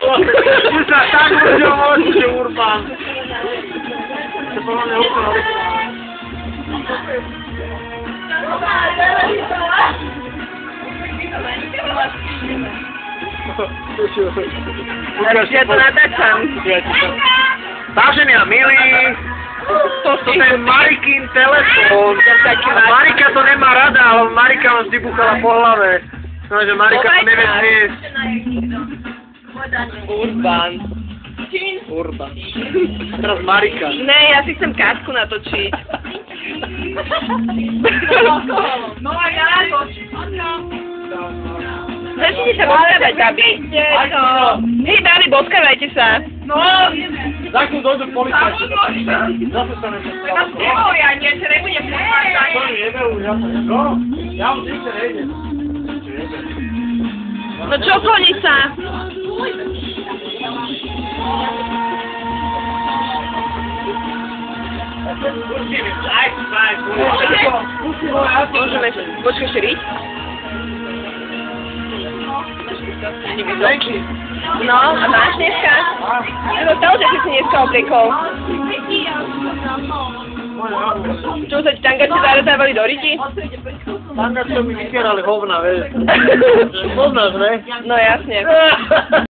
Ty sa tak ľuďom hočíš, Urban. To podľa mňa úplne Ja to natáčam. Vážení a milí, to je Marikin telefón. Marika to nemá rada, ale Marika vám vždy buchala po hlave. No, že Marika to nevie zniesť. Urban. Urban. A teraz Marika. Ne, ja si chcem Katku natočiť. No a ja Začnite sa boskávať, babi. Hej, babi, boskávajte sa. No, Za chvíľu dojdu policajti. Zase sa tak neboj, ja niečo nebudem povedať. To nejde už, ja to nejde. No, ja už nikde nejdem. No čo, konica? Môžeme, počkaj ešte riť? No, a máš dneska? No to, že si dneska obliekol. Čo sa ti tangačky zarazávali do ryti? Tangačky mi vykierali hovna, vieš. Poznáš, ne? No jasne.